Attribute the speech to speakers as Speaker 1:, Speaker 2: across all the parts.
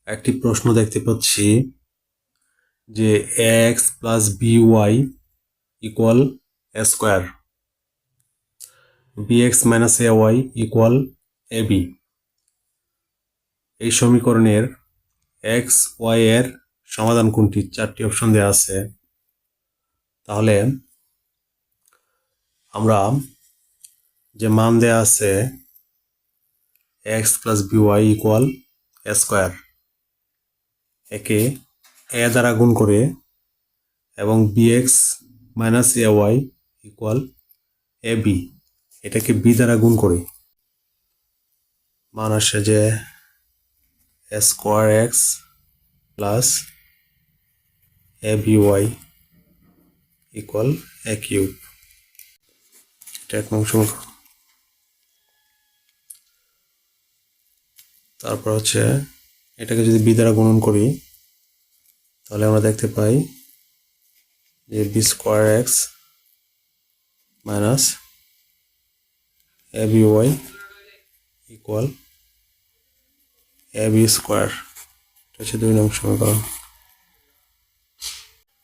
Speaker 1: একটি প্রশ্ন দেখতে পাচ্ছি যে x plus by equal a square, bx minus ay equal ab। এই সমীকরণের x y এর সমাধান কোনটি? 4টি অপশন দেওয়া আছে। তাহলে আমরা যে মান দেওয়া আছে x plus by equal a square, একে a দ্বারা গুণ করে এবং bx minus ay equal ab, এটাকে b দ্বারা গুণ করে মান আসে যে a square x plus aby equal a cube. এটা 1 নং সমীকরণ। তারপর হচ্ছে এটাকে যদি b দ্বারা গুণন করি তাহলে আমরা দেখতে পাই যে b square x minus aby equal ab square. এটা হচ্ছে 2 নং সমীকরণ।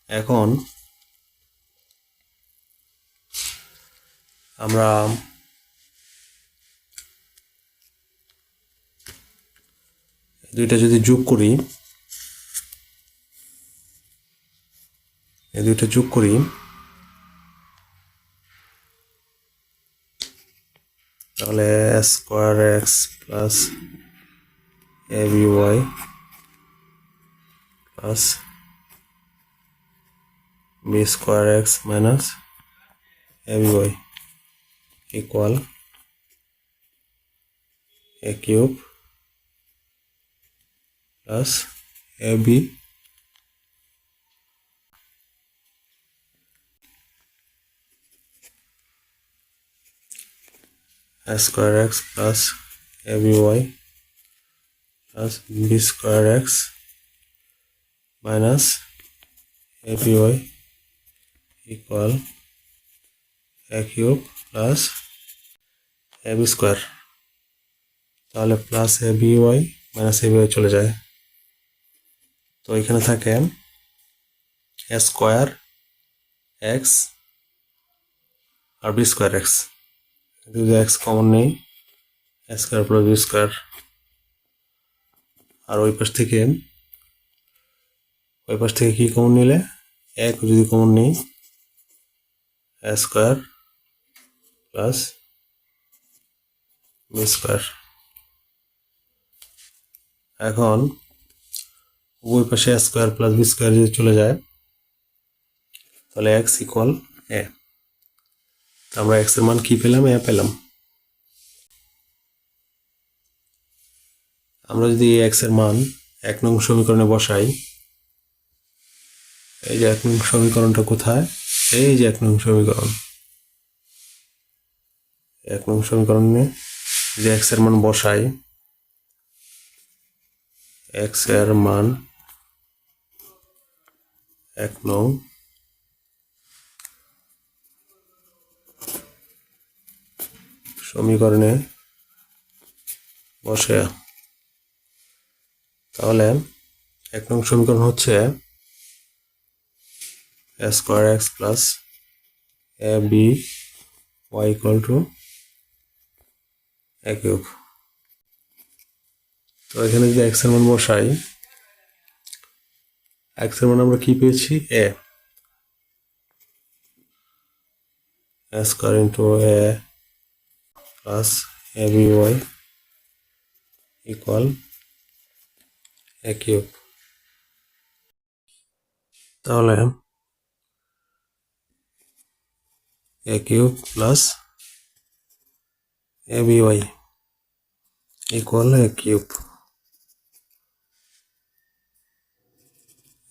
Speaker 1: এখন আমরা দুইটা যদি যোগ করি, এই দুইটা যোগ করি তাহলে square x plus aby plus b square x minus aby equal a cube plus ab square x plus aby plus b square x minus aby equal a cube plus ab square. তাহলে plus aby minus aby চলে যায়, তো এখানে থাকে a square x আর b square x, যদি x common নেই a square plus b square. আর ওই পাশ থেকে কি কমন নিলে, এক যদি কমন নেই a square plus b square. এখন উভয় পাশে a square plus b square যদি চলে যায় তাহলে x ইকুয়াল a। আমরা x এর মান কি পেলাম? a পেলাম। আমরা যদি x এর মান 1 নং সমীকরণে বসাই, এই যে 1 নং সমীকরণটা কোথায়? এই যে 1 নং সমীকরণ। 1 নং সমীকরণে যে x এর মান বসাই, x এর মান 1 নং সমীকরণে বসে, তাহলে 1 নং সমীকরণ হচ্ছে a square x plus ab y equal to a cube. তো এখানে যদি x এর মান বসাই, x এর মান আমরা কি পেয়েছি? a square into a plus aby equal a cube. তাহলে a cube plus aby equal a cube.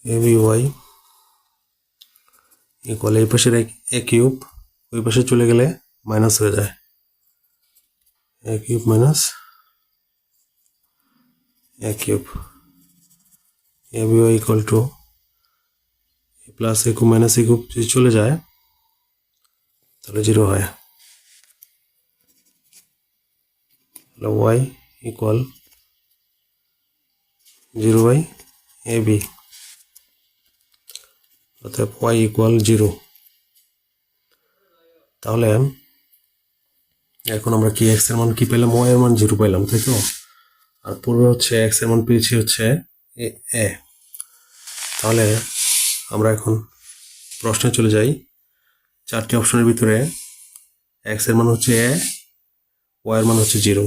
Speaker 1: aby equal এই পাশের a কিউব ওই পাশে চলে গেলে মাইনাস হয়ে যায়, a cube minus a cube. aby equal to plus a cube minus a cube যদি চলে যায় তাহলে 0 হয়। তাহলে y ইকুয়াল 0/ab, অর্থাৎ y ইকুয়াল 0। তাহলে এখন আমরা কি x এর মান কি পেলাম, y এর মান 0 পেলাম, তাই তো? আর পূর্বে হচ্ছে x এর মান পেয়েছি হচ্ছে a। তাহলে আমরা এখন প্রশ্নে চলে যাই। 4টি অপশনের ভিতরে x এর মান হচ্ছে a, y এর মান হচ্ছে 0।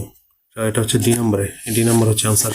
Speaker 1: এটা হচ্ছে ডি নাম্বারে, ডি নাম্বার হচ্ছে আনসার।